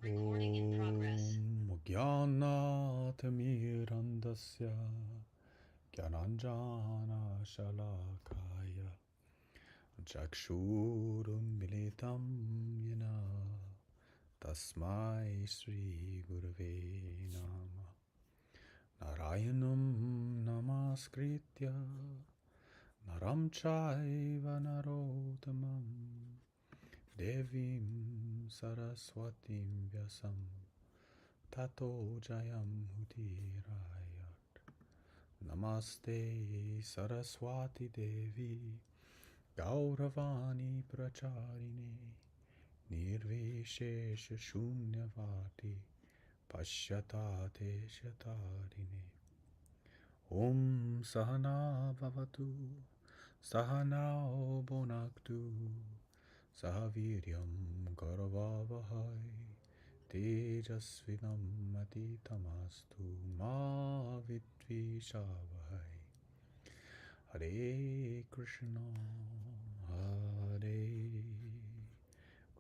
Om Jnanatimirandasya Jnananjana Shalakaya Chakshurunmilitam Yena Tasmai Sri Gurave Nama Narayanam Namaskritya Naram Chaiva Narottamam Devim Saraswatim Vyasam Tato Jayam Hudirayat Namaste Saraswati Devi Gauravani Pracharine Nirvishesha Shunyavati Pashyatate Shatarine Om Sahana Bhavatu Sahana Bonaktu Sahaviryam Garavavahai Tejasvinam Atitamastu Ma Vitvishavahai Hare Krishna Hare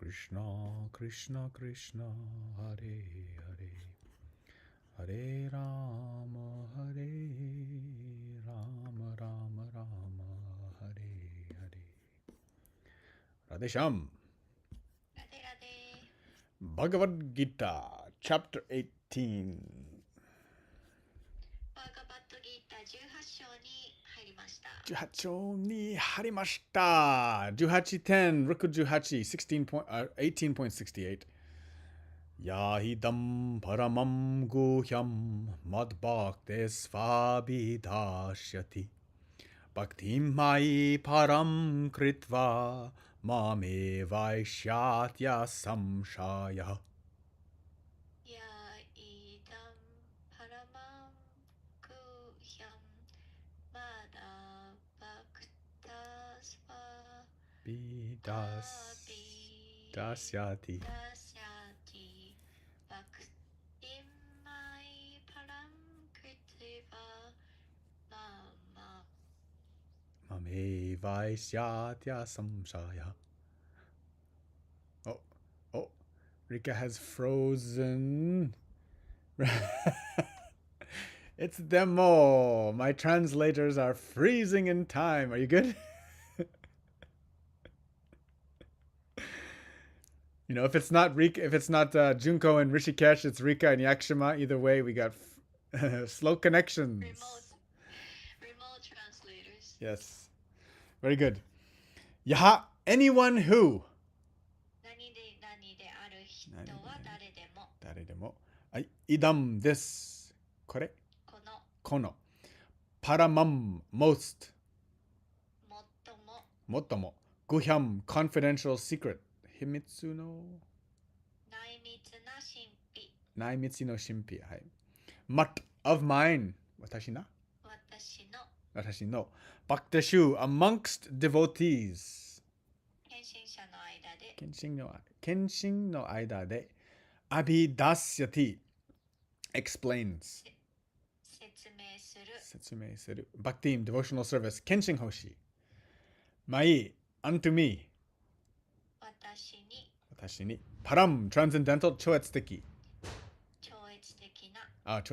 Krishna Krishna Krishna Hare Hare Hare Rama Hare Rama Rama Rama Hare Hare Radhesham Bhagavad Gita Chapter 18 バガバッドギータ18章に入りました。18章に入りました。1810 Ruku 18 Yahidam paramam guhyam madbhaktes vavidashyati Bhaktim mai param kritva mame vaishyatya samshayaやいだんパラマンクヒャンマダバクタスパDasyati ダシャティバクティマイパランクティバママ Mame vaishyatya samshaya. Oh, Rika has frozen. It's demo. My translators are freezing in time. Are you good? You know, if it's not Rika, if it's not Junko and Rishikesh, it's Rika and Yakshima. Either way, we got slow connections. Remote translators. Yes. Very good. Yaha, anyone who. 何である人は誰でも。誰でも。はい、idam this. これ。この。paramam most. 最も。guhyam confidential secret. 秘密の。内密な神秘。内密の神秘。はい。mat of mine. 私の。Bhaktashu amongst devotees. 献身者の間で。献身の間で。abhidasyati explains. 説明する。Bhaktim, devotional service. Kenshin hoshi. Mai, unto me. 私に。Param, transcendental, 超越的。超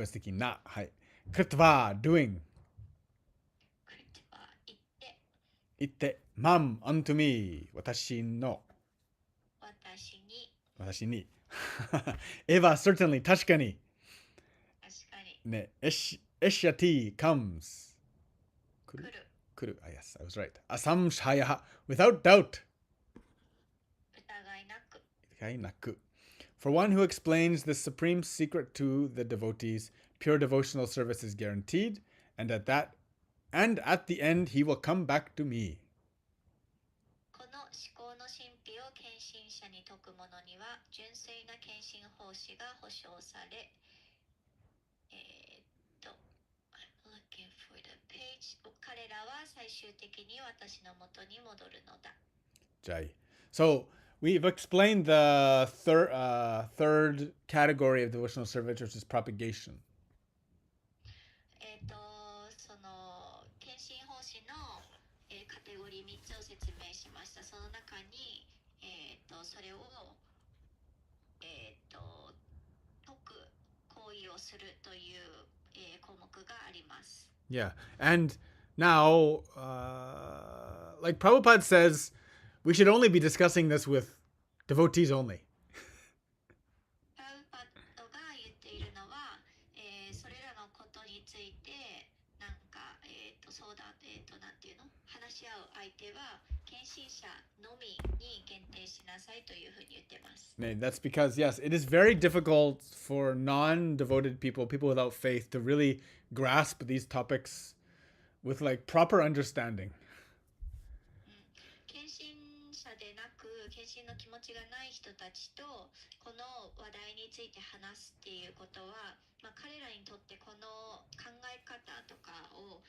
越的な。はい。Kritva, doing. 言って。Mam, unto me. 私の。私に。Eva, certainly, 確かに。ね。Eshyati comes. 来る。Yes, I was right. Asamshaya, without doubt. 疑いなく. For one who explains the supreme secret to the devotees, pure devotional service is guaranteed, and at the end he will come back to me. この思考の神秘を献身者に説く者には純粋な献身奉仕が保証され、I'm looking for the page. 彼らは最終的に私の元に戻るのだ。Jai. So we've explained the third category of devotional service, which is propagation. その献身奉仕のカテゴリー3つを説明しました。その中にそれをするという、項目があります。Yeah. And now, like Prabhupada says, we should only be discussing this with devotees only. プラウパッドが言っているのは、それらのことについて、なんか、そうだ、なんていうの話し合う相手は、献身者のみに限定しなさいというふうに言ってます。That's because, yes, it is very difficult for non-devoted people, people without faith, to really grasp these topics with like proper understanding. 献身者でなく、献身の気持ちがない人たちとこの話題について話すっていうことは、彼らにとってこの考え方とかを、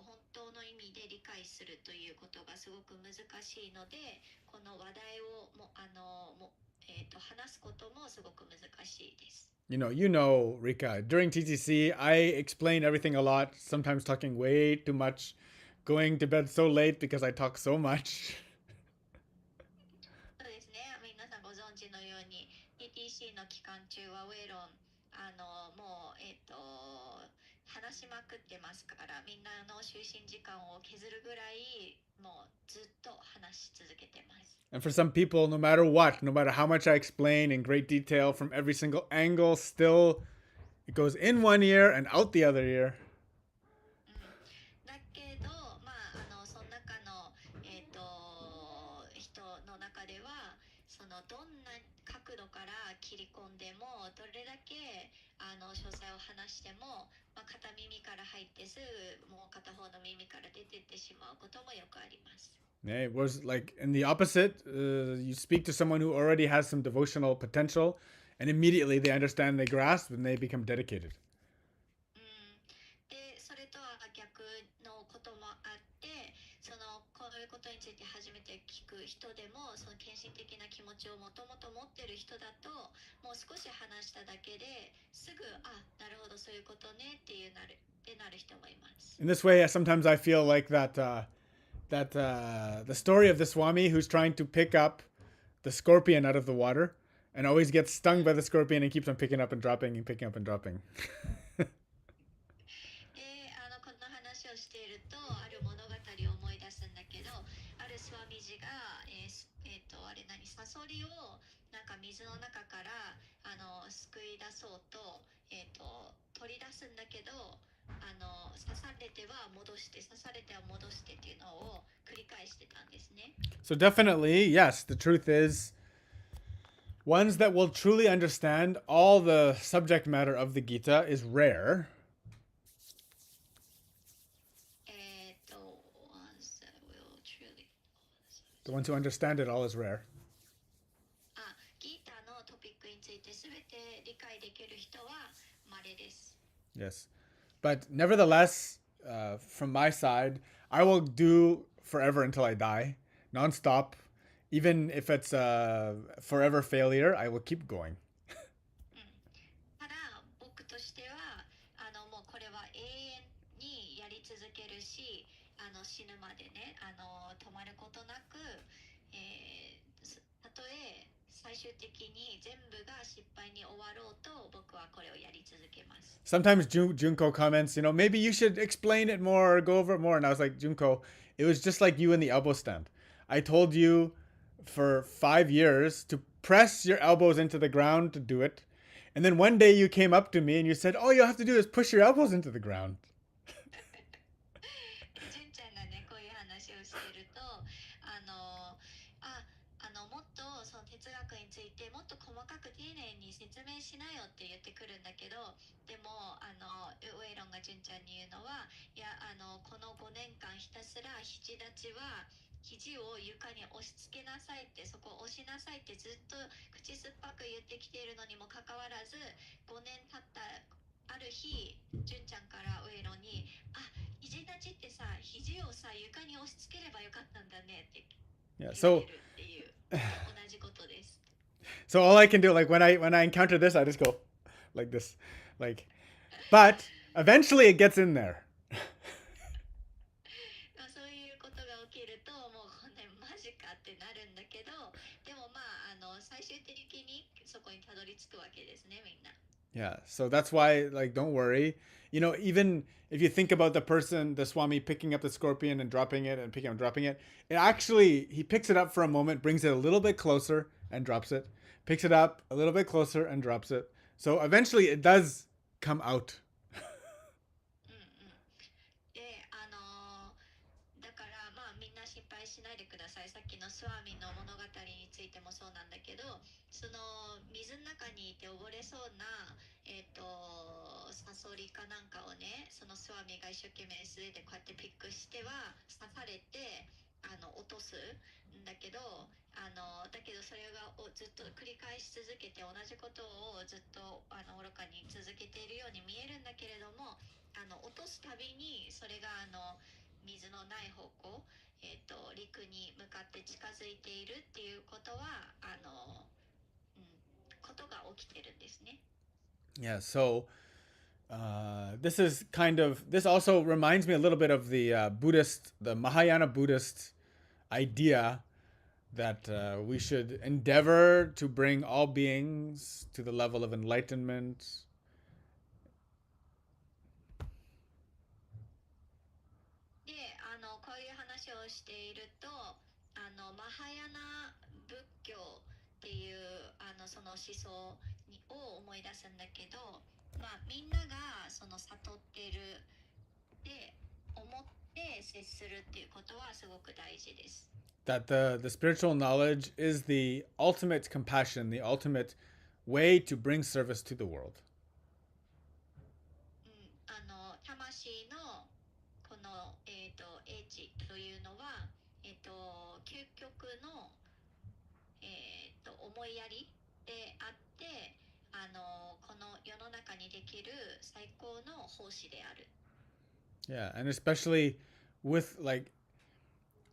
本当の意味で理解するということがすごく難しいので、この話題を話すこともすごく難しいです。Rika, during TTC, I explain everything a lot, sometimes talking way too much, going to bed so late because I talk so much. そうですね。皆さんご存知のように TTC の期間中はウェロンもう話しまくってますから、みんなの就寝時間を削るぐらいもうずっと話し続けてます。And for some people, no matter what, no matter how much I explain in great detail from every single angle, still it goes in one ear and out the other ear. だけど、その中の、人の中では、そのどんな角度から切り込んでも、どれだけ詳細を話しても、片耳から入ってすぐもう片方の耳から出てってしまうこともよくあります。It was like in the opposite. You speak to someone who already has some devotional potential, and immediately they understand, they grasp, and they become dedicated. で、それとは逆のこともあって、こういうことについて初めて聞く人でも、その献身的な気持ちをもともと持ってる人だと、もう少し話しただけですぐ、なるほど、そういうことねってなる人もいます。In this way, sometimes I feel like that the story of the Swami who's trying to pick up the scorpion out of the water and always gets stung by the scorpion and keeps on picking up and dropping and picking up and dropping. この話をしていると、ある物語を思い出すんだけど、あるスワミジが、サソリをなんか水の中から救い出そうと、取り出すんだけど、刺されては戻して刺されては戻してっていうのを繰り返してたんですね。So definitely, yes, the truth is, ones that will truly understand all the subject matter of the Gita is rare. The ones who understand it all is rare. ギータのトピックについてすべて理解できる人は稀です。Yes. But nevertheless, from my side, I will do forever until I die, nonstop. Even if it's a forever failure, I will keep going. ただ僕としてはもうこれは永遠にやり続けるし、死ぬまでね止まることなく、たとえ最終的に全部が失敗に終わろうと僕はこれをやり続けます。Sometimes Junko comments, maybe you should explain it more or go over it more. And I was like, Junko, it was just like you in the elbow stand. I told you for 5 years to press your elbows into the ground to do it. And then one day you came up to me and you said, all you have to do is push your elbows into the ground. 純ちゃんがねこういう話をしているともっとその哲学についてもっと細かく丁寧に説明しなよって言ってくるんだけど、でもウェイロンが純ちゃんに言うのは、いやこの5年間ひたすら肘立ちは肘を床に押し付けなさいって、そこを押しなさいってずっと口酸っぱく言ってきているのにもかかわらず、5年経ったある日、純ちゃんからウェイロンに、肘立ちってさ、肘をさ床に押し付ければよかったんだねって言われるっていう。同じことです。So all I can do, like when I encounter this, I just go like this, but eventually it gets in there. そういうことが起きるともうねマジかってなるんだけど、でも最終的にそこにたどり着くわけですね、みんな。Yeah, so that's why, like, don't worry. You know, even if you think about the person, the Swami picking up the scorpion and dropping it and picking up and dropping it, it actually, he picks it up for a moment, brings it a little bit closer and drops it, picks it up a little bit closer and drops it. So eventually it does come out. で、だからまあみんな心配しないでください。さっきのスワミの物語についてもそうなんだけど、その水の中にいて溺れそうな、サソリかなんかをね、そのスワミが一生懸命素手でこうやってピックしては刺されて落とすんだけど、だけどそれがずっと繰り返し続けて同じことをずっと愚かに続けているように見えるんだけれども、落とすたびにそれが水のない方向、陸に向かって近づいているっていうことはことが起きてるんですね。Yeah, so this is kind of, this also reminds me a little bit of the Buddhist, the Mahayana Buddhist idea that we should endeavor to bring all beings to the level of enlightenment. で、こういう話をしていると、マハヤナ仏教っていうその思想を思い出すんだけど、まあみんながその悟ってるで思って接するっていうことはすごく大事です。That the spiritual knowledge is the ultimate compassion, the ultimate way to bring service to the world. 魂のこの、英知というのは、究極の、思いやりであって、この世の中にできる最高の奉仕である。Yeah, and especially with like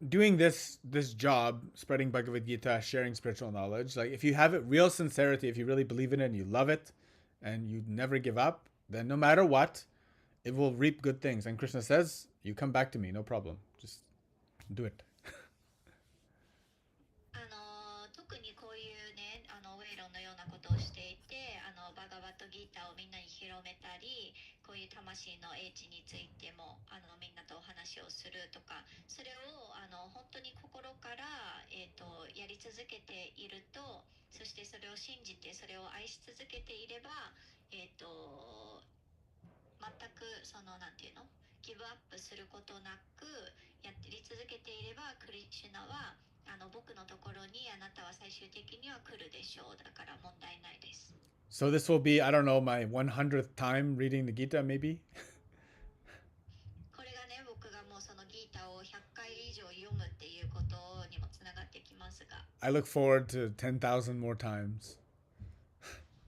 doing this job, spreading Bhagavad Gita, sharing spiritual knowledge, like if you have it real sincerity, if you really believe in it and you love it and you never give up, then no matter what, it will reap good things. And Krishna says, you come back to me, no problem. Just do it. 特にこういうね、ウェイロンのようなことをしていて、バガバッドギーターをみんなに広めたり、こういう魂の英知についてもみんなとお話をするとか、それを本当に心から、やり続けていると、そしてそれを信じてそれを愛し続けていれば、全くそのなんていうのギブアップすることなくやり続けていれば、クリシュナは僕のところにあなたは最終的には来るでしょう。だから問題ないです。So this will be, I don't know, my 100th time reading the Gita, maybe? これがね、僕がもうそのギータを100回以上読むっていうことにもつながってきますが。I look forward to 10,000 more times.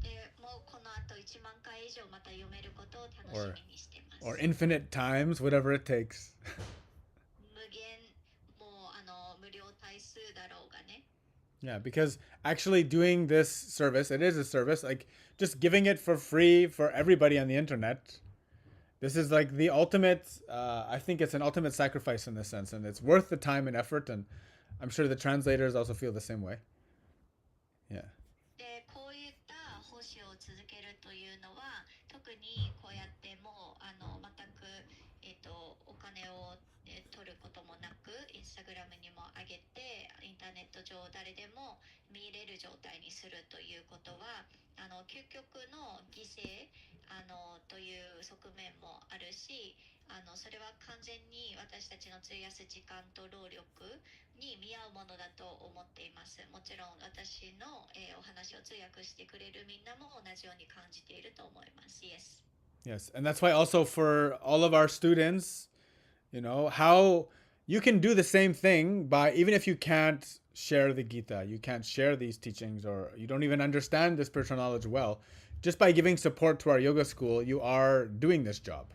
で、もうこの後1万回以上また読めることを楽しみにしてます。Or infinite times, whatever it takes. 無限、もう無料対数だろうがね。Yeah, because actually doing this service, it is a service, like just giving it for free for everybody on the internet. This is like the ultimate, I think it's an ultimate sacrifice in this sense, and it's worth the time and effort, and I'm sure the translators also feel the same way. Yeah. で、こういった奉仕を続けるというのは、特にこうやってもう全く、お金を取ることもなく、インスタグラムにも上げて、インターネット上誰でも見れる状態にするということは、究極の犠牲という側面もあるし、それは完全に私たちの費やす時間と労力に見合うものだと思っています。もちろん私の、お話を通訳してくれるみんなも同じように感じていると思います。Yes. Yes, and that's why also for all of our students, you know, how you can do the same thing by, even if you can't share the Gita, you can't share these teachings, or you don't even understand the spiritual knowledge well, just by giving support to our yoga school, you are doing this job.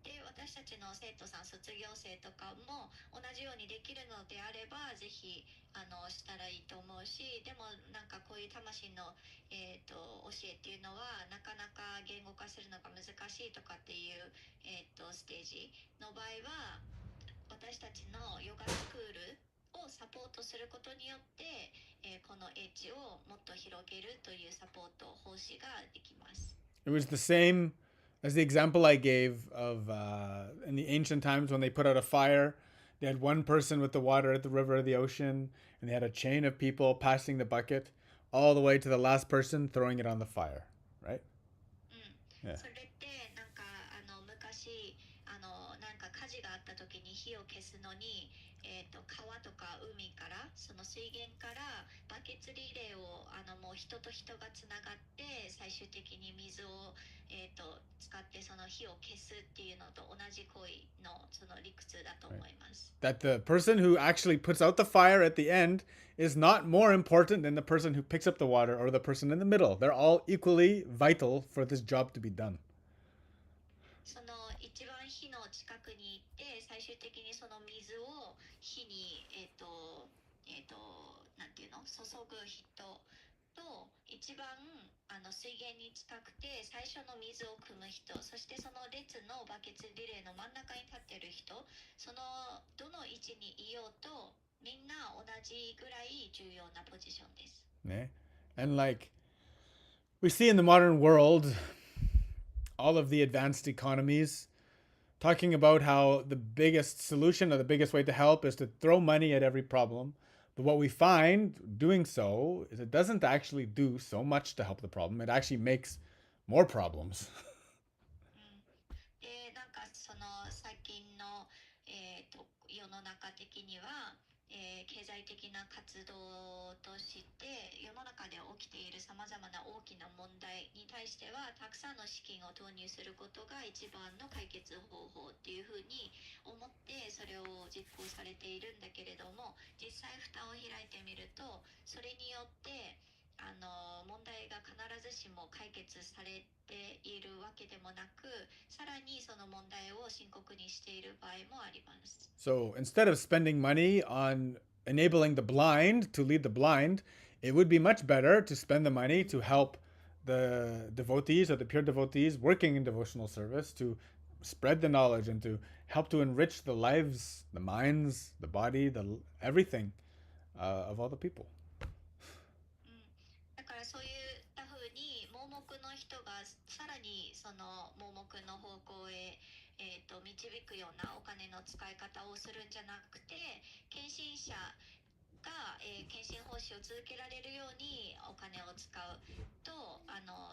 で、私たちの生徒さん、卒業生とかも同じようにできるのであれば、ぜひしたらいいと思うし、でもなんかこういう魂の、教えっていうのはなかなか言語化するのが難しいとかっていう、ステージの場合は、私たちのヨガスクールをサポートすることによって、この英知をもっと広げるというサポート奉仕ができます。It was the same as the example I gave of in the ancient times when they put out a fire. They had one person with the water at the river or the ocean, and they had a chain of people passing the bucket all the way to the last person throwing it on the fire, right? うん、それって昔なんか火事があった時に火を消すのに、川とか海からその水源からバケツリレーをもう人と人がつながって最終的に水を、使ってその火を消すっていうのと同じ行為のその理屈だと思います。That the person who actually puts out the fire at the end is not more important than the person who picks up the water or the person in the middle. They're all equally vital for this job to be done. その一番火の近くに行って最終的にその水を火になんていうの注ぐ人と一番水源に近くて最初の水を汲む人、そしてその列のバケツリレーの真ん中に立っている人、そのどの位置にいようとみんな同じぐらい重要なポジションです。ね? And like we see in the modern world, all of the advanced economies talking about how the biggest solution or the biggest way to help is to throw money at every problem. But what we find doing so is it doesn't actually do so much to help the problem. It actually makes more problems. で、なんかその最近の、世の中的には、経済的な活動として世の中で起きているさまざまな大きな問題に対してはたくさんの資金を投入することが一番の解決方法っていうふうに思ってそれを実行されているんだけれども、実際蓋を開いてみるとそれによって問題が必ずしも解決されているわけでもなく、さらにその問題を深刻にしている場合もあります。So instead of spending money on enabling the blind to lead the blind, it would be much better to spend the money to help the devotees or the pure devotees working in devotional service to spread the knowledge and to help to enrich the lives, the minds, the body, the everything of all the people. だからそういったふうに盲目の人がさらにその盲目の方向へ、導くようなお金の使い方をするんじゃなくて、献身者が、献身奉仕を続けられるようにお金を使うと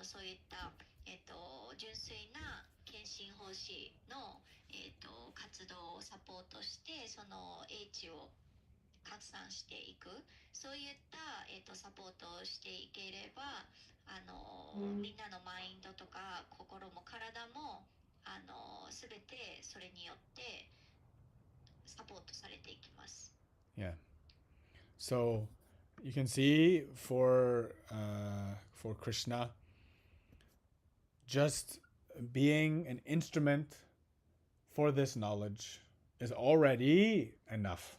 そういった、純粋な献身奉仕の、活動をサポートしてその英知を拡散していく、そういった、サポートをしていければみんなのマインドとか心も体も全てそれによってサポートされていきます。Yeah. So you can see for Krishna, just being an instrument for this knowledge is already enough.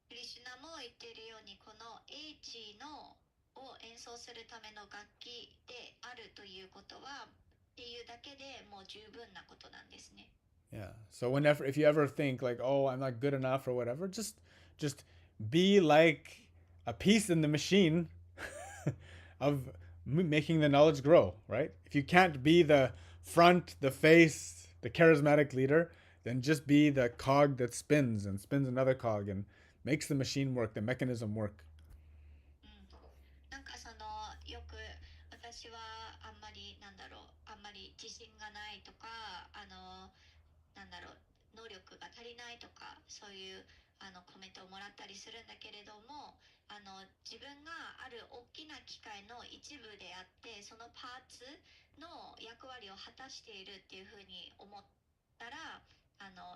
クリシュナも言っているようにこの英知のを演奏するための楽器であるということはっていうだけでもう十分なことなんですね。Yeah. So whenever if you ever think like, oh, I'm not good enough or whatever, just be like a piece in the machine of making the knowledge grow, right? If you can't be the front, the face, the charismatic leader, then just be the cog that spins and spins another cog and makes the machine work, the mechanism work. なんかよく私はあんまりあんまり自信がないとか能力が足りないとかそういうコメントをもらったりするんだけれども自分がある大きな機械の一部であってそのパーツの役割を果たしているっていうふうに思ったら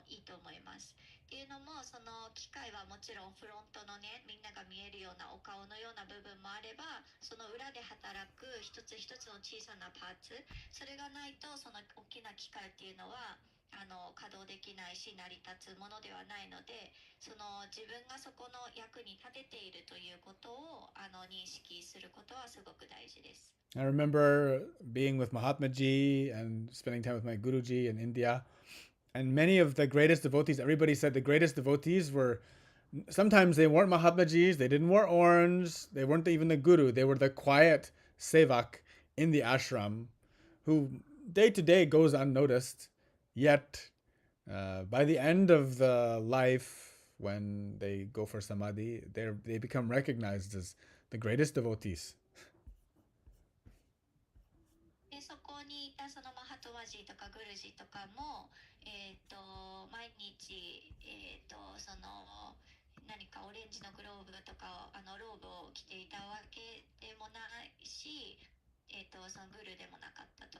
いいと思います。っていうのもその機械はもちろんフロントのねみんなが見えるようなお顔のような部分もあればその裏で働く一つ一つの小さなパーツそれがないとその大きな機械っていうのは稼働できないし成り立つものではないのでその自分がそこの役に立てているということを認識することはすごく大事です。I remember being with Mahatma Ji and spending time with my Guruji in India. And many of the greatest devotees, everybody said the greatest devotees were, sometimes they weren't Mahatmajis, they didn't wear orange, they weren't even the guru, they were the quiet sevak in the ashram who day to day goes unnoticed. Yet, by the end of the life, when they go for samadhi, they become recognized as the greatest devotees. でそこにいたそのマハトマジーとかグルジーとかも、毎日、その何かオレンジのグローブとかローブを着ていたわけでもないし、そのグルでもなかったと。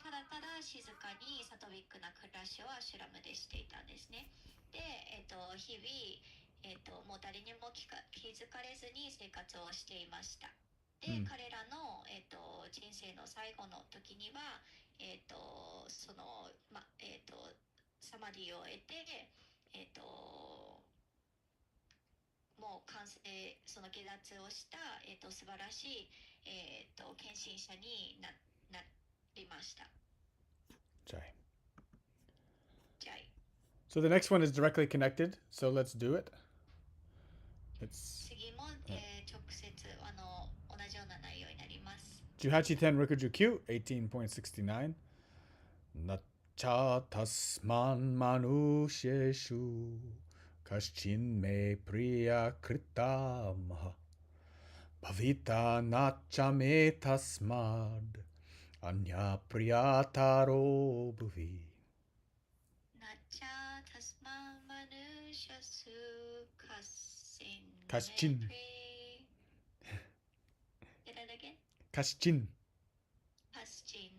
ただただ静かにサトビックな暮らしをアシュラムでしていたんですね。で、日々、もう誰にも気づかれずに生活をしていました。で、彼らの、人生の最後の時には、その、サマディを得て、もう完成、その下脱をした、素晴らしい、献身者になりました。Jai. Jai. So the next one is directly connected, so let's do it. 次も、直接同じような内容になります。1810 Rikuju Q 18.69 Nacha tasman manusheshu kaschin me priya krita maha bhavita nacha me tasmad anya priyataro bhuvi. Nacha tasman manushasu Kaschin. Say that again. Kaschin. Kaschin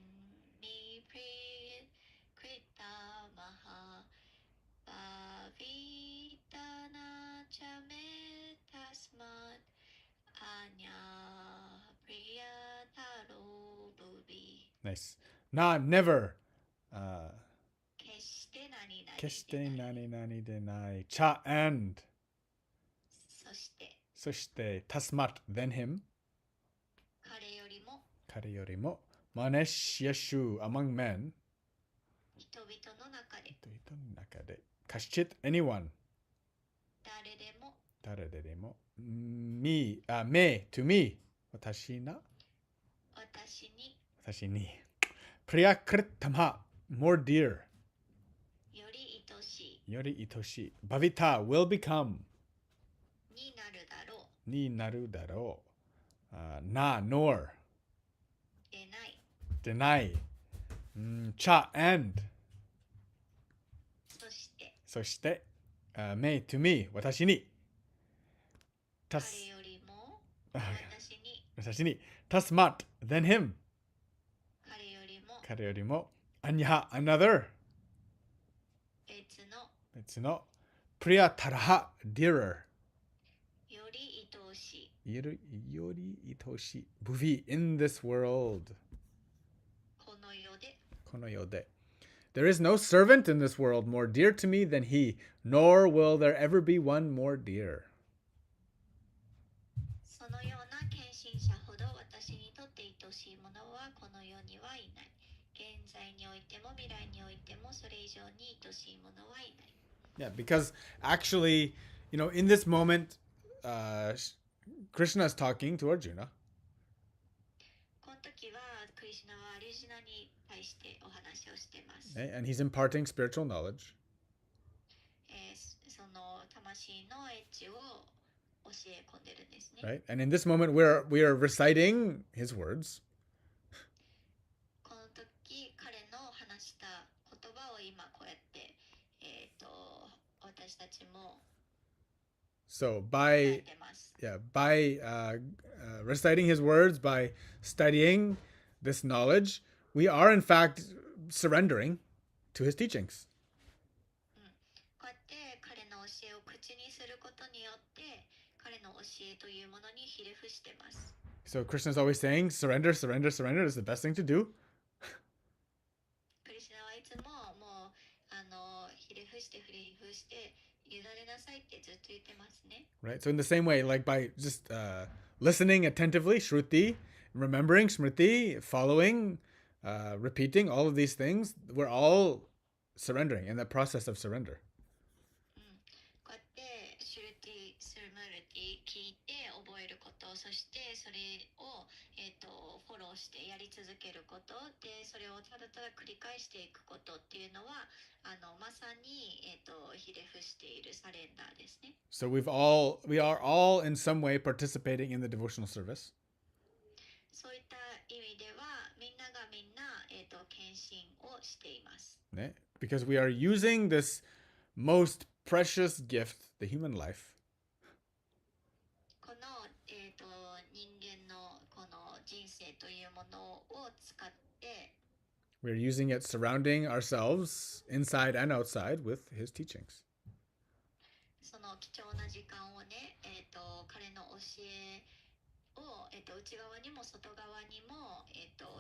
me pri krita maha bhavita nacha me tasmad anya priyataro bhuvi. Nice. Never. 決して何々でない. Cha and. そして tasmat, then him. 彼よりも manesh yeshu, among men. 人々の中で Kashchit, anyone. 誰でも me, to me. 私に priyakritama, more dear. より愛しい Bhavita, will become. になるだろう nor. Deny. Cha and. そして、me to me, 私に。彼よりも私に。tasmat, then him. 彼よりも Anya, another. 別の priyataraha, dearer. より愛しい。より愛しい Bhuvi, in this world. この世で There is no servant in this world more dear to me than he, nor will there ever be one more dear. そのような献身者ほど私にとって愛しいものはこの世にはいない。現在においても未来においてもそれ以上に愛しいものはいない。Yeah, because actually, in this moment, Krishna is talking to Arjuna. この時はクリシュナはアルジュナに対してお話をしています。And he's imparting spiritual knowledge. その魂のエッジを教え込んでるんですね。Right? And in this moment, we are reciting his words. この時、彼の話した言葉を今こうやって、私たちも So by reciting his words, by studying this knowledge, we are in fact surrendering to his teachings. こうやって彼の教えを口にすることによって彼の教えというものにひれ伏してます。So Krishna is always saying, surrender, surrender, surrender is the best thing to do. クリシュナはいつももうひれ伏して委ねなさいってずっと言ってますね。Right? So in the same way, like by just listening attentively, Shruti, remembering Smriti, following repeating all of these things, we're all surrendering in the process of surrender. こうやってシュルティスルムルティ聞いて覚えること、そしてそれを、フォローしてやり続けることで、それをただただ繰り返していくことっていうのはまさに、ひれ伏しているサレンダーですね。So we are all in some way participating in the devotional service. そういった意味ではみんながみんな、献身をしています。ね? Because we are using this most precious gift, the human life, この、人間のこの人生というものを使って、we're using it surrounding ourselves inside and outside with his teachings. その貴重な時間をね、彼の教えを、内側にも外側にも、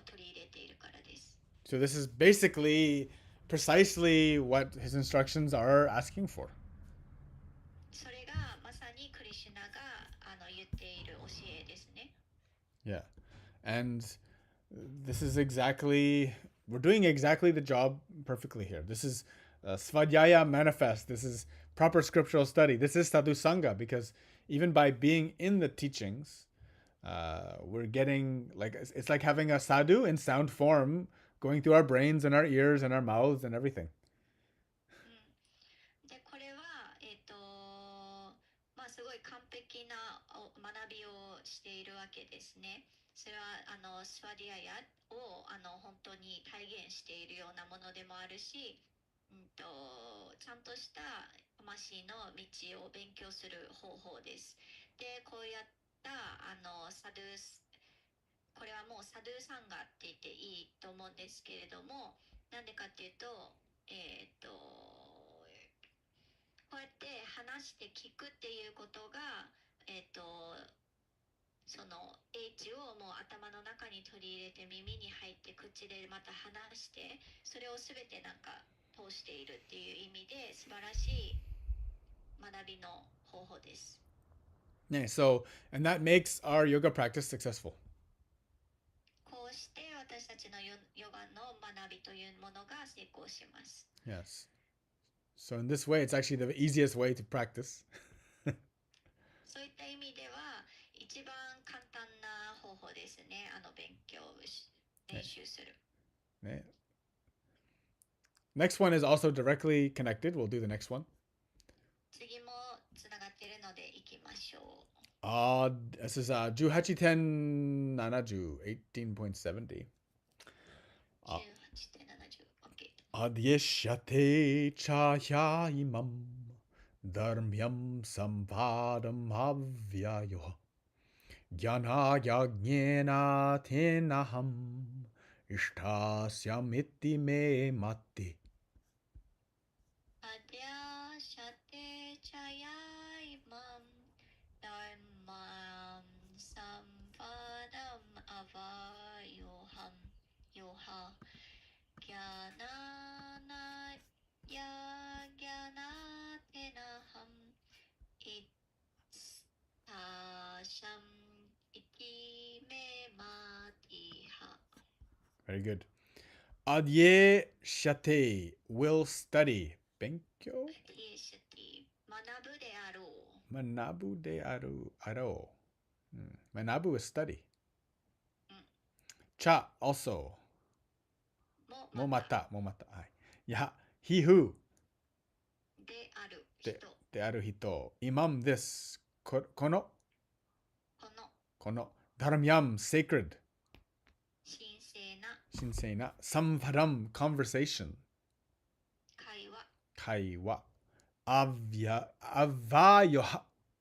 取り入れているからです。So this is basically precisely what his instructions are asking for. それがまさにクリシュナが言っている教えですね。Yeah. And this is exactly, we're doing exactly the job perfectly here. This is Svadhyaya manifest. This is proper scriptural study. This is Sadhu Sangha, because even by being in the teachings, we're getting like, it's like having a sadhu in sound form going through our brains and our ears and our mouths and everything. でこれは、まあ、すごい完璧な学びをしているわけですね。それはスワディアヤを本当に体現しているようなものでもあるし、ちゃんとした魂の道を勉強する方法です。でこうやったサドゥこれはもうサドゥサンガって言っていいと思うんですけれども、なんでかっていうと、こうやって話して聞くっていうことが、その英知をもう頭の中に取り入れて耳に入って口でまた話してそれをすべてなんか通しているっていう意味で素晴らしい学びの方法です。Yeah, so, and that makes our yoga practice successful. こうして私たちのヨガの学びというものが成功します。Yes. So in this way, it's actually the easiest way to practice. そういった意味では一番簡単な方法ですね。勉強練習する。ね. Next one is also directly connected. We'll do the next one. 次もつながっているのでいきましょう。This is 18.70, 18.70. 18.70. OK. Adyeshyate chahya imam dharmyam samvadam avyayo jnana yajnena tenaham ishtasyamiti me matti. アディアシャテチャヤイマンダルマンサンバダムアバヨハンヨハギャナナヤギャナテナハンイツタシャンイキメマティハ Very good. Adyeshyate will study. 勉強イエシャティ学ぶであろう Manabu de aro. Manabu is study. Cha also. もまた Momata. Yeah. He who. である人 De aru hito. Imam this. Kono. この Dharmyam sacred. 神聖な Shinsei-na. Samvaram conversation. 会話 Kaiwa. Avayo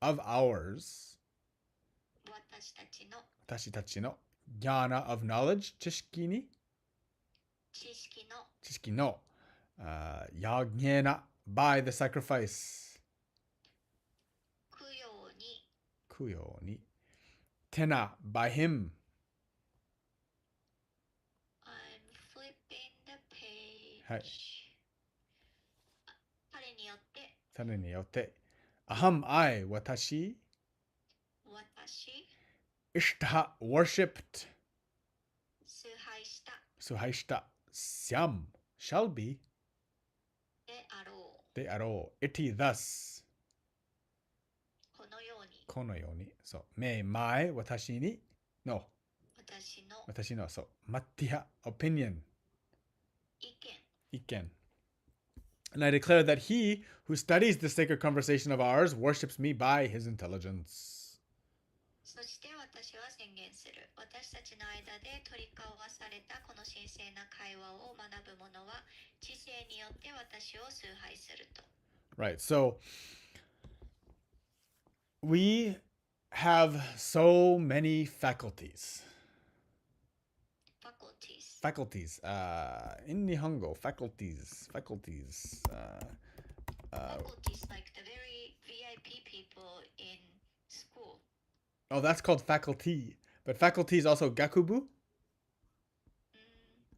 of ours. 私たちの Tashi no. Jnana of knowledge. Chishiki ni. 知識の Chishiki no. Yajnena. By the sacrifice. 供養に Kuyo ni. Tena. By him. I'm flipping the page はい彼によって Tana ni yote. Aham I. Watashi. 私 Ishtaha. Worshipped. 崇拝した崇拝した。Syam shall be であろう。であろう。Iti thus このように。このように。そう。me, my 私にの私のそう。Mattiha opinion 意見。意見 And I declare that he who studies the sacred conversation of ours worships me by his intelligence. そして私は宣言する。私たちの間で取り交わされたこの神聖な会話を学ぶ者は知性によって私を崇拝すると。Right. So we have so many faculties. Faculties. In Nihongo, faculties. Faculties like the very VIP people in school. Oh, that's called faculty. But faculty is also gakubu.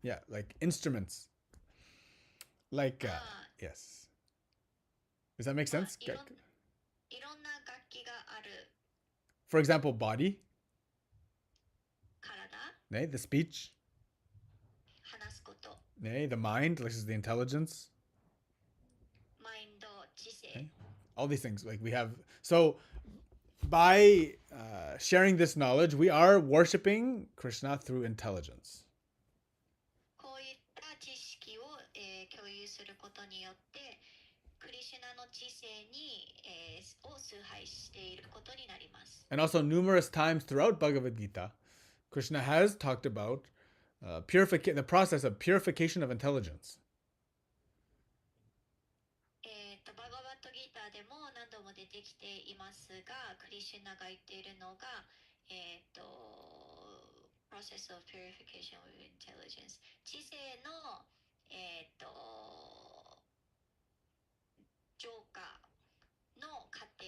Yeah, like instruments. Like, yes. Does that make sense? いろんな楽器がある。For example, body. 体。The speech. 話すこと。The mind, this is the intelligence. マインド、知性。All these things. Like we have. So by sharing this knowledge, we are worshiping Krishna through intelligence. こういった知識を、共有することによって、クリシュナの知性に、を崇拝していることになります。And also numerous times throughout Bhagavad Gita, Krishna has talked about the process of purification of intelligence. バガバッドギターでも何度も出てきていますが、クリシュナが言っているのが、process of purification of intelligence。知性の、浄化の過程。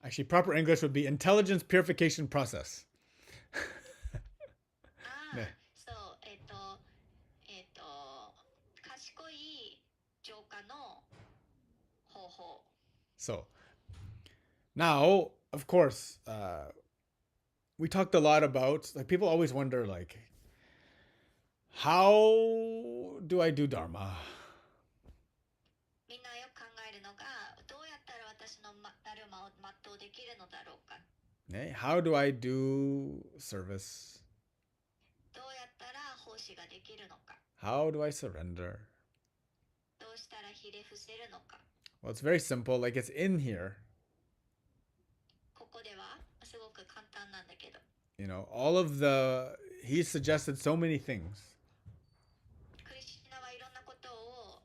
Actually, proper English would be intelligence purification process. そう、賢い浄化の方法。So, now, of course, we talked a lot about, like, people always wonder, like, how do I do Dharma? みんなよく考えるのが、どうやったら私のダルマを全うできるのだろうか。How do I do service? どうやったら奉仕ができるのか。How do I surrender? どうしたらひれ伏せるのか。Well, it's very simple. Like, it's in here. ここではすごく簡単なんだけど。All of he suggested so many things. クリシュナはいろんなことを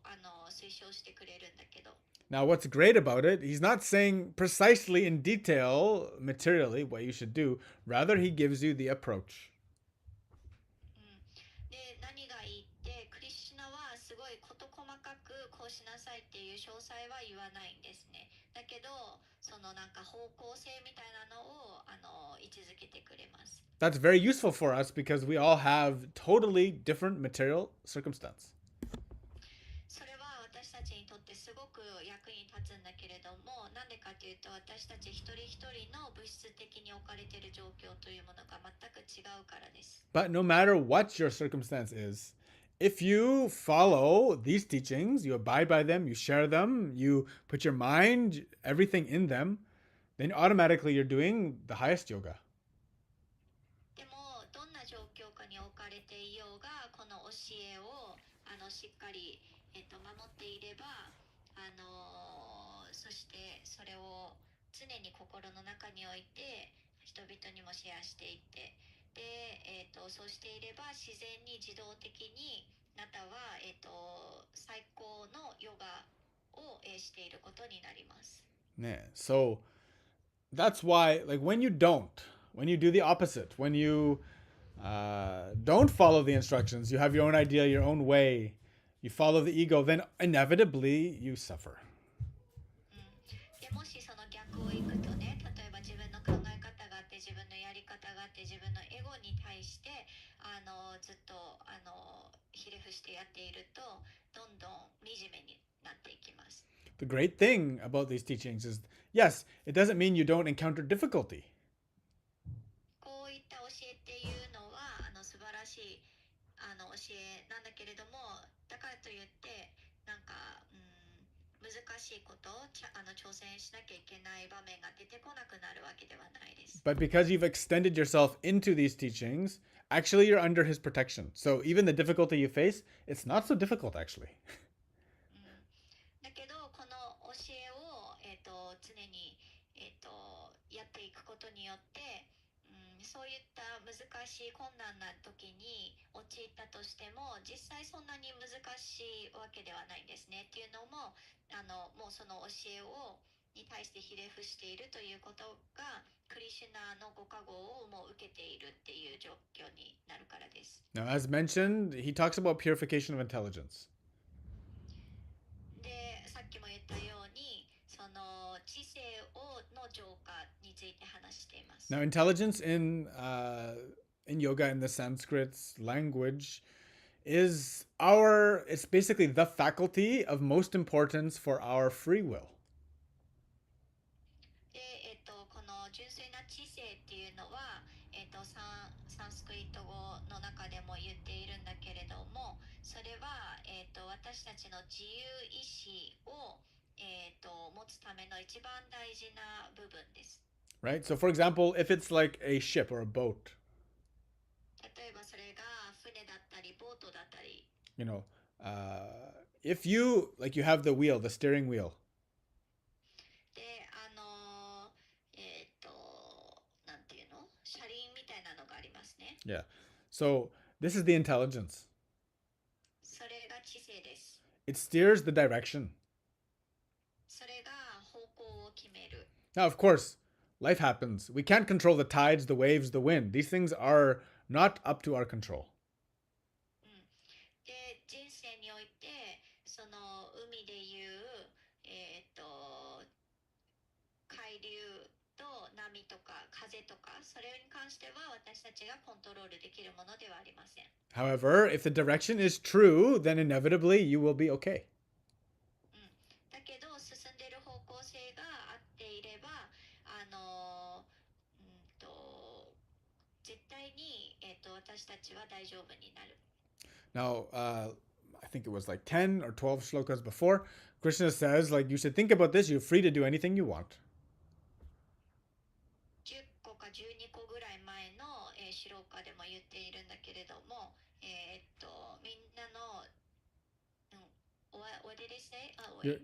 推奨してくれるんだけど。Now, what's great about it, he's not saying precisely in detail, materially, what you should do. Rather, he gives you the approach. で、何がいいって、クリシュナはすごい事細かくこうしなさいっていう詳細は言わないんですね。だけど、そのなんか方向性みたいなのを位置づけてくれます。That's very useful for us because we all have totally different material circumstance. それは私たちにとってすごく役に立つんだけれども、なんでかというと私たち一人一人の物質的に置かれている状況というものが全く違うからです。But no matter what your circumstance is, if you follow these teachings, you abide by them, you share them, you put your mind, everything in them, then automatically you're doing the highest yoga. でもどんな状況下に置かれていようが、この教えをしっかり、守っていれば、そしてそれを常に心の中に置いて人々にもシェアしていって、で、そうしていれば自然に自動的にあなたは、最高のヨガを、していることになります。So that's why, like, when you do the opposite, when you don't follow the instructions, you have your own idea, your own way, you follow the ego, then inevitably you suffer. でもしその逆をいくとね、例えば自分の考え方があって、自分のやり方があって、自分のエゴに対してずっとひれ伏してやっていると、どんどん惨めになっていきます。The great thing about these teachings is, yes, it doesn't mean you don't encounter difficulty. こういった教えっていうのは素晴らしい教えなんだけれども、だからといってなんか、難しいことを挑戦しなきゃいけない場面が出てこなくなるわけではないです。But because you've extended yourself into these teachings, actually you're under his protection. So even the difficulty you face, it's not so difficult actually. だけどこの教えを、常に、やっていくことによって、そういった難しい困難な時に陥ったとしても実際そんなに難しいわけではないんですねっていうのももうその教えに対してひれ伏しているということがクリシュナのご加護をもう受けているっていう状況になるからです。Now, as mentioned, he talks about purification of intelligence. で、さっきも言ったように、その知性の浄化について話しています。Now, intelligence in yoga in the Sanskrit language is it's basically the faculty of most importance for our free will. で、この純粋な知性っていうのは、サンスクリット語の中でも言っているんだけれども、それは、私たちの自由意志を、持つための一番大事な部分です。Right? So, for example, if it's like a ship or a boat, 例えばそれが船だったり、ボートだったり、you know, if you have the wheel, the steering wheel, で、なんていうの車輪みたいなのがありますね。yeah. So this is the intelligence. それが知性です。It steers the direction. それが方向を決める。Now, of course, life happens. We can't control the tides, the waves, the wind. These things are not up to our control. で、人生において、その海でいう、海流と波とか風とか、それに関しては私たちがコントロールできるものではありません。However, if the direction is true, then inevitably you will be okay. だけど進んでいる方向性が合っていれば、絶対に、私たちは大丈夫になる。Now, I think it was like 10 or 12 shlokas before, Krishna says, you should think about this. You're free to do anything you want. 10個か12個ぐらい前の、シローカでも言っているんだけれども、みんなの、what did it say?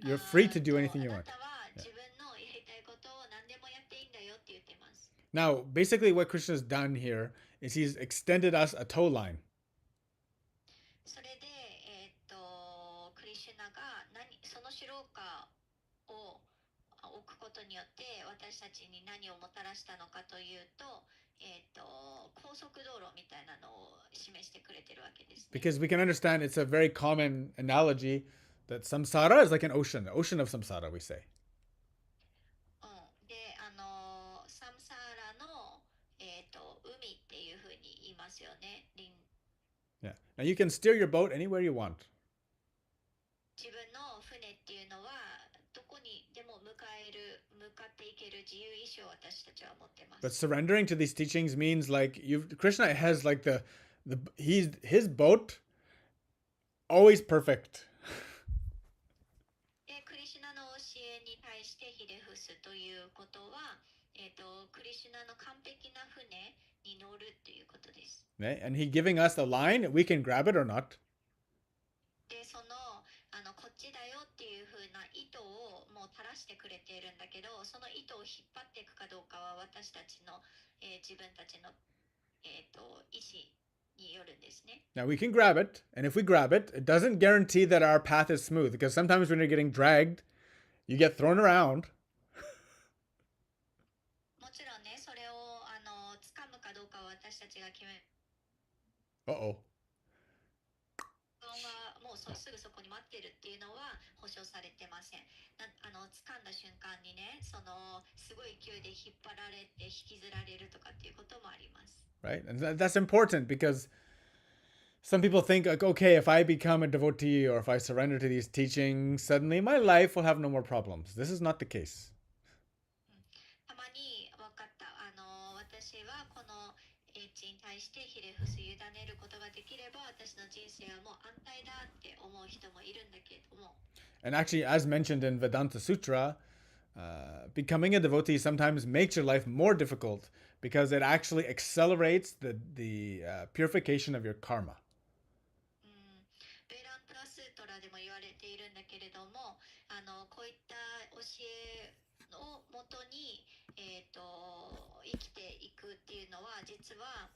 You're free to do anything you あ want. なたは自分のやりたいことを何でもやっていいんだよって言ってます。Now, basically what Krishna has done here is he's extended us a tow line. それで、クリシュナがそのシローカを置くことによって私たちに何をもたらしたのかというと、高速道路みたいなのを示してくれてるわけです、ね。Because we can understand it's a very common analogy that samsara is like an ocean of samsara, we say. で、サムサーラの、海っていうふうに言いますよね。Yeah. Now you can steer your boat anywhere you want. 自分の船っていうのはどこにでも向かっていける自由意志を私たちは持ってます。But surrendering to these teachings means Krishna has his boat always perfect. で、クリシュナの教えに対してひれ伏すということは、クリシュナの完璧な船に乗るということです。Okay? And he giving us a line, we can grab it or not. で、こっちだよっていう風な意図をもう垂らしてくれているんだけど、その意図を引っ張っていくかどうかは私たちの、自分たちの、意思によるんですね。Now we can grab it, and if we grab it, it doesn't guarantee that our path is smooth, because sometimes when you're getting dragged, you get thrown around. もちろんね、それを掴むかどうかは私たちが決める。Uh-oh. もうすぐそこに待ってるっていうのは保証されてません。掴んだ瞬間にね、すごい勢いで引っ張られて引きずられるとかっていうこともあります。Right? And that's important because some people think, okay, if I become a devotee or if I surrender to these teachings, suddenly my life will have no more problems. This is not the case. たまに分かった。私はこの、英知に対してひれ伏す委ねることができれば、私の人生はもう安泰だって思う人もいるんだけれども。And actually, as mentioned in Vedanta Sutra, becoming a devotee sometimes makes your life more difficult because it actually accelerates the purification of your karma. ベーランタスートラでも言われているんだけれども、こういった教えをもとに、生きていくっていうのは、実は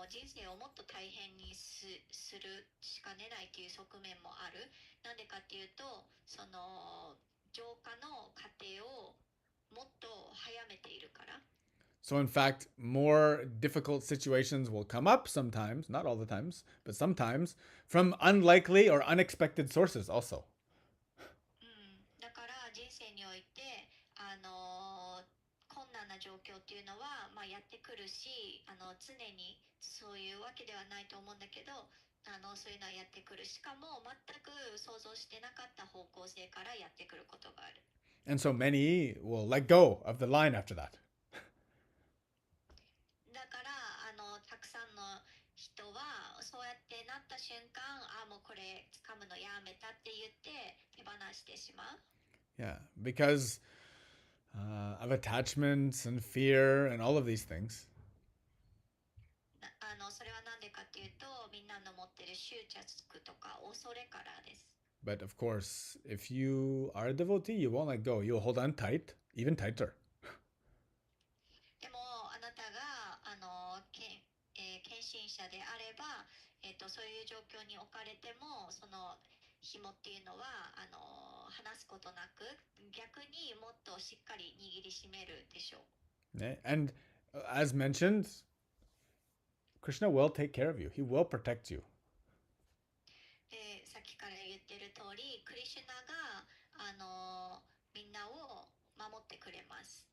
人生をもっと大変にするしかねないという側面もある。なんでかっていうと、その浄化の過程をもっと早めているから。So, in fact, more difficult situations will come up sometimes, not all the times, but sometimes, from unlikely or unexpected sources also. だから人生において困難な状況っていうのは、やってくるし、常にそういうわけではないと思うんだけど、そういうのはやってくる。しかも全く想像してなかった方向性からやってくることがある。And so many will let go of the line after that. だからたくさんの人はそうやってなった瞬間、もうこれ掴むのやめたって言って手放してしまう。Yeah, because of attachments and fear and all of these things. それは何でかっていうと、みんなの持ってる執着とか恐れからです。But of course, if you are a devotee, you won't let go. You'll hold on tight, even tighter. でもあなたが献身者であれば、そういう状況に置かれても、その紐っていうのは離すことなく、逆にもっとしっかり握りしめるでしょう。Yeah? And as mentioned, Krishna will take care of you. He will protect you. で、さっきから言ってる通り、クリシュナがみんなを守ってくれます。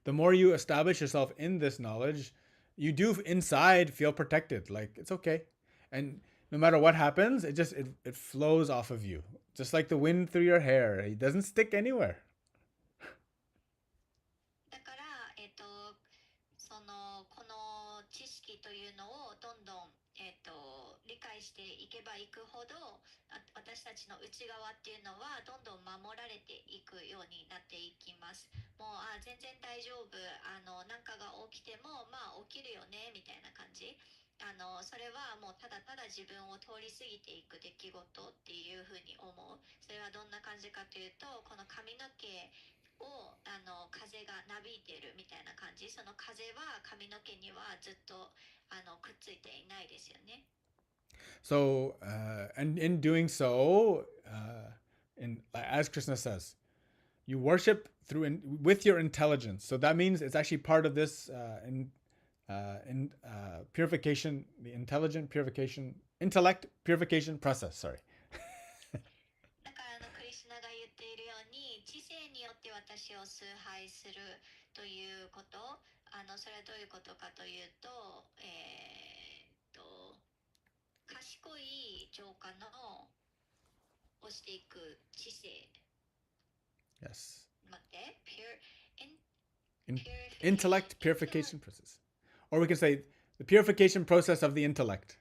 The more you establish yourself in this knowledge, you do inside feel protected. Like it's okay. And no matter what happens, it flows off of you. Just like the wind through your hair. It doesn't stick anywhere. だから、この知識というのをどんどん、理解していけばいくほど、私たちの内側っていうのはどんどん守られていくようになっていきます。もう全然大丈夫、何かが起きても起きるよねみたいな感じ。それはもうただただ自分を通り過ぎていく出来事っていうふうに思う。それはどんな感じかというと、この髪の毛を風がなびいてるみたいな感じ。その風は髪の毛にはずっとくっついていないですよね。So, and in doing so, as Krishna says, you worship with your intelligence. So that means it's actually part of this purification, the intellect purification process. Sorry. だからクリシュナが言っているように、知性によって私を崇拝するということ。それはどういうことかというと、賢い浄化のをしていく知性。Yes. 待って、Intellect purification process. Or we can say the purification process of the intellect.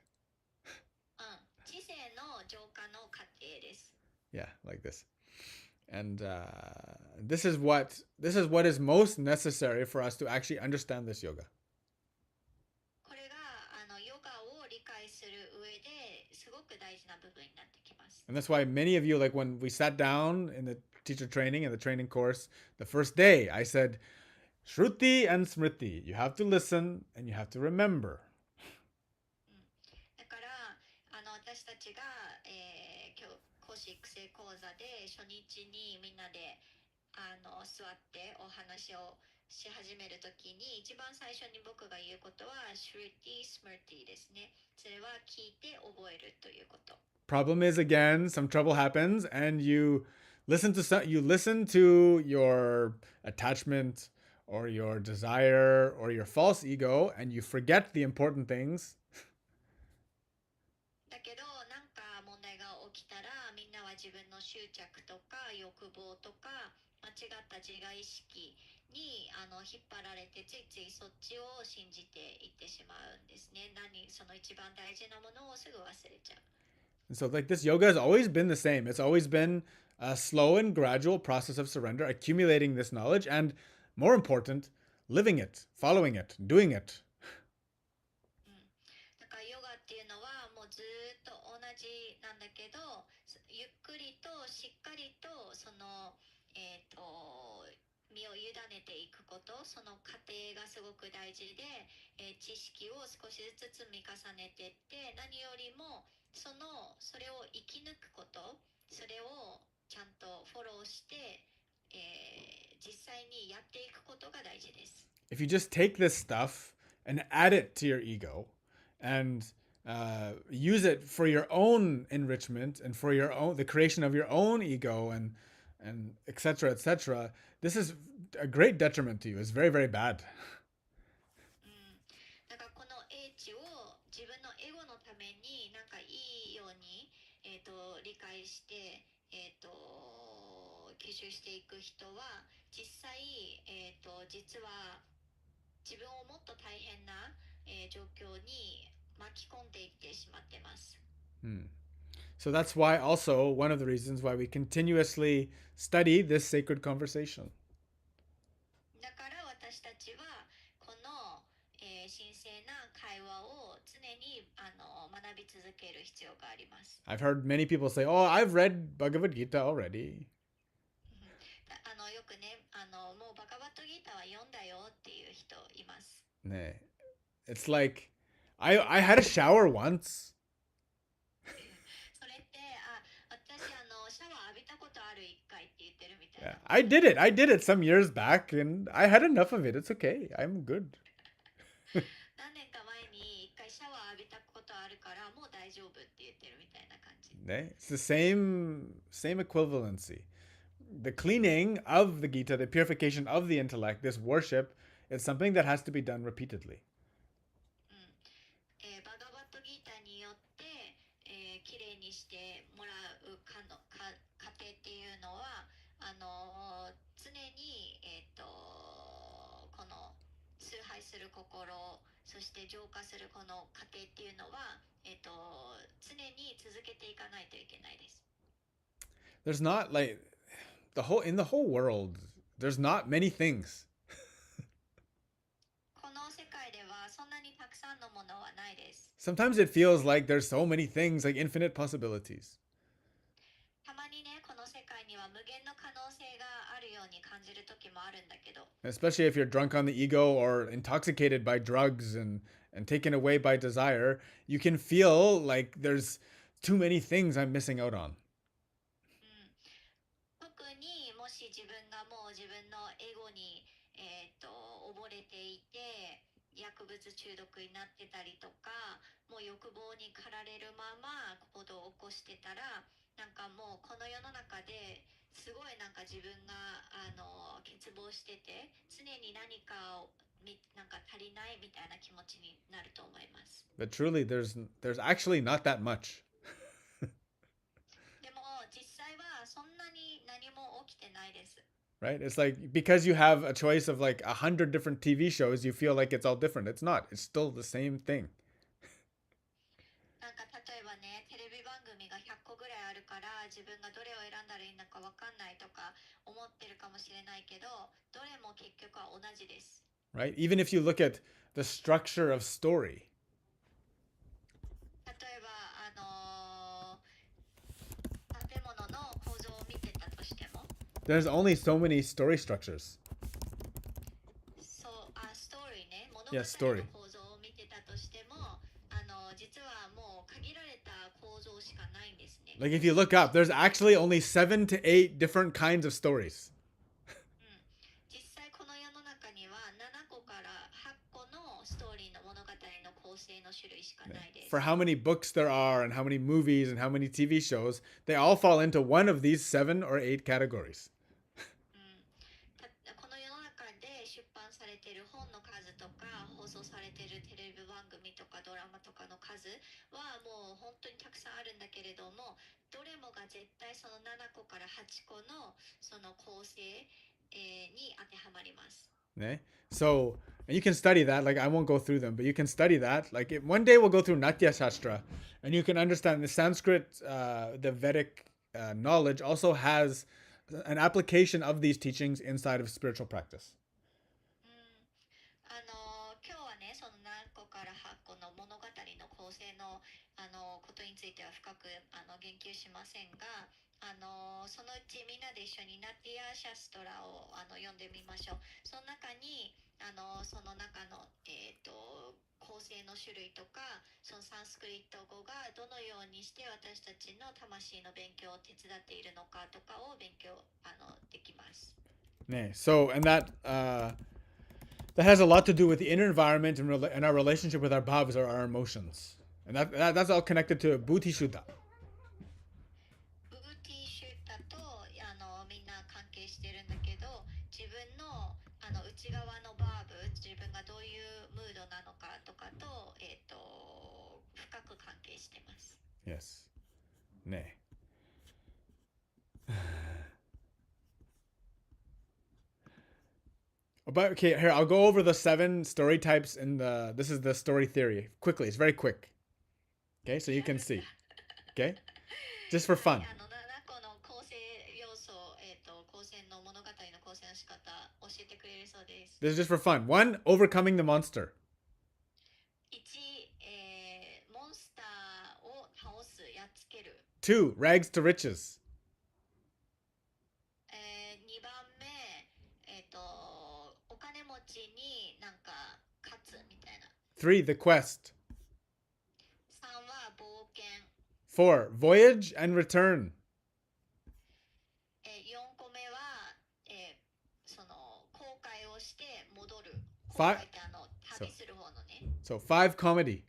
知性の浄化の過程です。Yeah, like this. And this is what is most necessary for us to actually understand this yoga. これがヨガを理解する上ですごく大事な部分になってきます。And that's why many of you, like when we sat down in the teacher training and the training course, the first day I said, Shruti and Smriti, you have to listen and you have to remember. だから私たちが、今日講師育成講座で初日にみんなで座ってお話をし始めるときに一番最初に僕が言うことはシュリティ・スムーティですね。それは聞いて覚えるということ。Problem is again, some trouble happens and you listen to your attachment or your desire or your false ego and you forget the important things. だけどなんか問題が起きたらみんなは自分の執着とか欲望とか間違った自我意識に引っ張られてついついそっちを信じていってしまうんですね。その一番大事なものをすぐ忘れちゃう。And so, like, this yoga has always been the same. It's always been a slow and gradual process of surrender, accumulating this knowledge, and more important, living it, following it, doing it. だからヨガっていうのはもうずっと同じなんだけど、ゆっくりとしっかりとその、身を委ねていくこと、その過程がすごく大事で、知識を少しずつ積み重ねていって、何よりもそれを生き抜くこと、それをちゃんとフォローして、実際にやっていくことが大事です。If you just take this stuff and add it to your ego and use it for your own enrichment and for your own the creation of your own ego and etc., this is a great detriment to you. It's very, very bad. だからこの英知を自分のエゴのためになんかいいように、理解して、吸収していく人は実際、実は自分をもっと大変な、状況に巻き込んでいってしまってます。So that's why also one of the reasons why we continuously study this sacred conversation. だから私たちはこの、神聖な会話を常に学び続ける必要があります。I've heard many people say, "Oh, I've read Bhagavad Gita already." よくね、もうバガバットギーターは読んだよっていう人います。Nah. It's like I had a shower once. それって、私シャワー浴びたことある一回って言ってるみたい Yeah, な。I did it. I did it some years back and I had enough of it. It's okay. I'm good. 何年か前に一回シャワー浴びたことあるからもう大丈夫って言ってるみたいな感じ。Nah. It's the same equivalency. The cleaning of the Gita, the purification of the intellect, this worship, is something that has to be done repeatedly. バガバットギーターによって、きれいにしてもらう過程っていうのは常に、この崇拝する心、そして浄化するこの過程っていうのは、常に続けていかないといけないです。There's not like in the whole world, there's not many things. この世界ではそんなにたくさんのものはないです。Sometimes it feels like there's so many things, like infinite possibilities. たまにね、この世界には無限の可能性があるように感じる時もあるんだけど。Especially if you're drunk on the ego or intoxicated by drugs and taken away by desire, you can feel like there's too many things I'm missing out on. 特にもし自分がもう自分のエゴに、溺れていて薬物中毒になってたりとか、もう欲望に駆られるまま行動を起こしてたら、なんかもうこの世の中ですごいなんか自分が欠乏してて、常に何かをなんか足りないみたいな気持ちになると思います。But truly, there's actually not that much. でも実際はそんなに何も起きてないです。Right? It's like because you have a choice of like 100 different TV shows, you feel like it's all different. It's not. It's still the same thing. なんか例えばね、テレビ番組が100個ぐらいあるから自分がどれを選んだらいいのか分かんないとか思ってるかもしれないけど、どれも結局は同じです。Right? Even if you look at the structure of story. 例えば建物の構造を見てたとしても、There's only so many story structures. ストーリーね、物語 Yeah, の story. 構造を見てたとしても、実はもう限られた構造しかないんですね。Like if you look up, there's actually only 7 to 8 different kinds of stories. 実際この世の中には7個から8個のストーリーの物語の構成の種類しかないです。 For how many books there are and how many movies and how many TV shows, they all fall into one of these 7 or 8 categories. この世の中で出版されている本の数とか放送されているテレビ番組とかドラマとかの数はもう本当にたくさんあるんだけれども、どれもが絶対その7個から8個のその構成、に当てはまります。ね? So, and you can study that. Like, I won't go through them, but you can study that. Like, one day we'll go through Natya Shastra, and you can understand the Sanskrit, the Vedic knowledge also has an application of these teachings inside of spiritual practice. 今日はね、その何個から8個の物語の構成のことについては深く言及しませんが、そのうちみんなで一緒にナティア・シャストラを読んでみましょう。その中にその中の、構成の種類とか、そのサンスクリット語がどのようにして私たちの魂の勉強を手伝っているのかとかを勉強できます。ね, so, and that has a lot to do with the inner environment and our relationship with our bhavs or our emotions. And that's all connected to Bhuti Shuddha. ブーティーシュタとみんな関係してるんだけど、自分の内側のバーブ、自分がどういうムードなのかとかと、深く関係してます。Yes. ね. But okay, here I'll go over the 7 story types in this is the story theory quickly. It's very quick. Okay, so you can see. Okay? Just for fun. 7個の構成要素、構成の物語の構成の仕方教えてくれるそうです。 This is just for fun. 1, overcoming the monster. 1、モンスターを倒す、やっつける。 2, rags to riches. 2番目、お金持ちになんか勝つみたいな。 3, the quest. 3は冒険。 4, voyage and return. 4個目は、その後悔をして戻る。 Five- 後悔って旅する方のね。 So 5, comedy.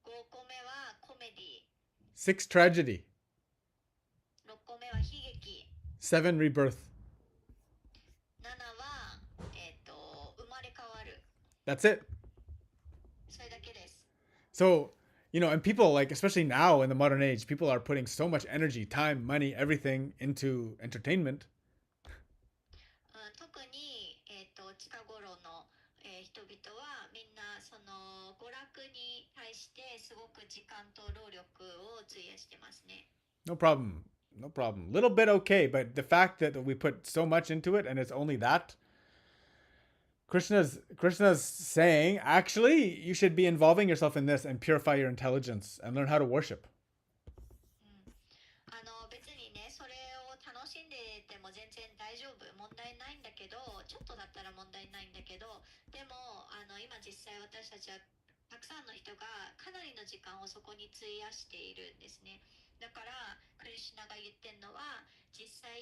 5個目はコメディ。 6, tragedy. 6個目は悲劇。 7, rebirth. 7は、生まれ変わる。 That's it. それだけです。 So, and people, like, especially now in the modern age, people are putting so much energy, time, money, everything into entertainment. 特に、近頃の、人々はみんなその娯楽に対してすごく時間と労力を費やしてますね。 No problem. No problem. Little bit okay, but the fact that we put so much into it and it's only that, Krishna's saying, actually, you should be involving yourself in this and purify your intelligence and learn how to worship. 別にね、それを楽しんでても全然大丈夫、問題ないんだけど、ちょっとだったら問題ないんだけど、でも今実際私たちはたくさんの人がかなりの時間をそこに費やしているんですね。だからクリシュナが言ってるのは、実際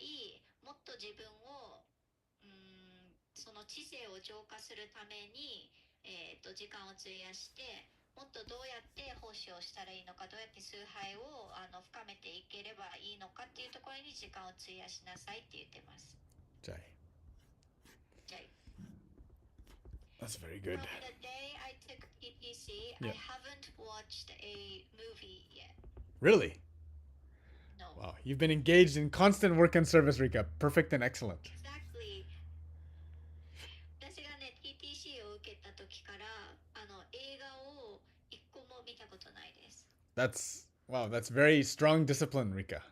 もっと自分をその知性を浄化するために、時間を費やして、もっとどうやって奉仕をしたらいいのか、どうやって崇拝を深めていければいいのかっていうところに時間を費やしなさいって言ってます。Jai. じゃあ That's very good. From the day I took PTC, Yeah. I haven't watched a movie yet. Really? No. Wow. You've been engaged in constant work and service, Rika. Perfect and excellent. Exactly. 私がね、TTC を受けた時から映画を一個も見たことないです。 Wow, that's very strong discipline, Rika.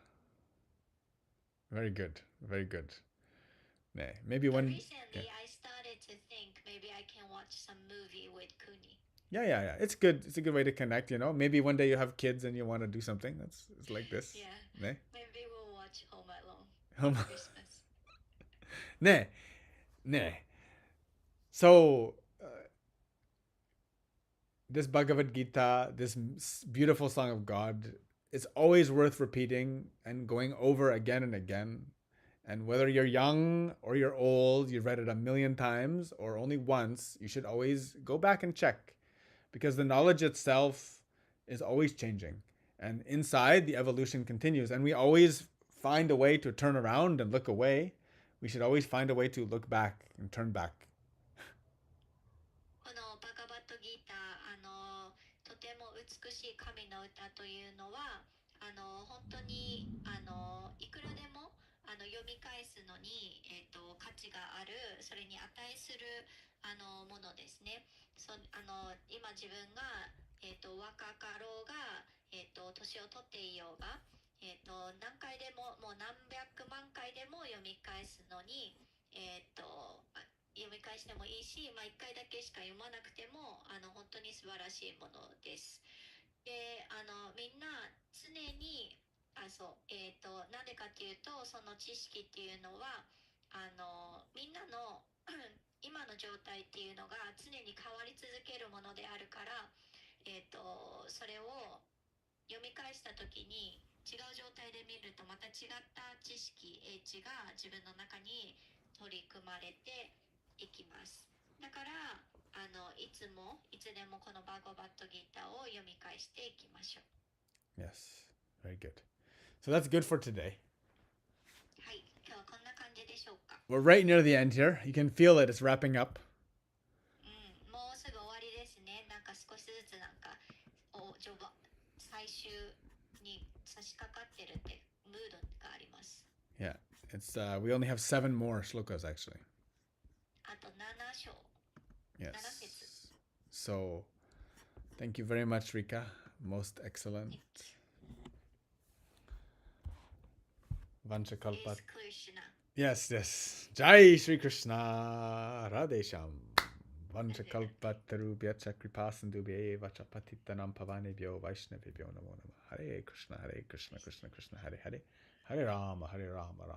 Very good. Very good. Maybe But when... recently, I started to think maybe I can watch some movie with Kuni. Yeah. It's good. It's a good way to connect, Maybe one day you have kids and you want to do something. It's like this. Yeah. Ne? Maybe we'll watch Home Alone Home- for Christmas. Ne. So, this Bhagavad Gita, this beautiful song of God, it's always worth repeating and going over again and again. And whether you're young or you're old, you've read it 1,000,000 times or only once, you should always go back and check, because the knowledge itself is always changing. And inside, the evolution continues. And we always find a way to turn around and look away. We should always find a way to look back and turn back. このバガバッドギーター、とても美しい神の歌というのは、本当にいくらでも読み返すのに、価値がある、それに値するものですね。今自分が、若かろうが、年を取っていようが、何回でも、もう何百万回でも読み返すのに、読み返してもいいし、1回だけしか読まなくても本当に素晴らしいものです。で、みんな常になんでかっていうと、その知識っていうのはみんなの今の状態っていうのが常に変わり続けるものであるから、それを読み返した時に違う状態で見るとまた違った知識、英知が自分の中に取り組まれていきます。だからいつでもこのバガバットギーターを読み返していきましょう。 Yes, very good. So that's good for today. はい、今日はこんな感じでしょうか。 We're right near the end here. You can feel it, it's wrapping up. もうすぐ終わりですね。なんか少しずつ最終に差し掛かってるってムードがあります。 Yeah, it's we only have 7 more shlokas actually. あと7章、Yes. 7節。 So, thank you very much, Rika. Most excellent. Vanchakalpat. Is Krishna. Yes, yes. Jai Shri Krishna. Radhe Sham. Vanchakalpatarubhya chakripasandubhye vachapatitanam pavanebhyo vaishnavibhyo namo namah. Hare Krishna, Krishna Krishna, Hare Hare. Hare Rama, Rama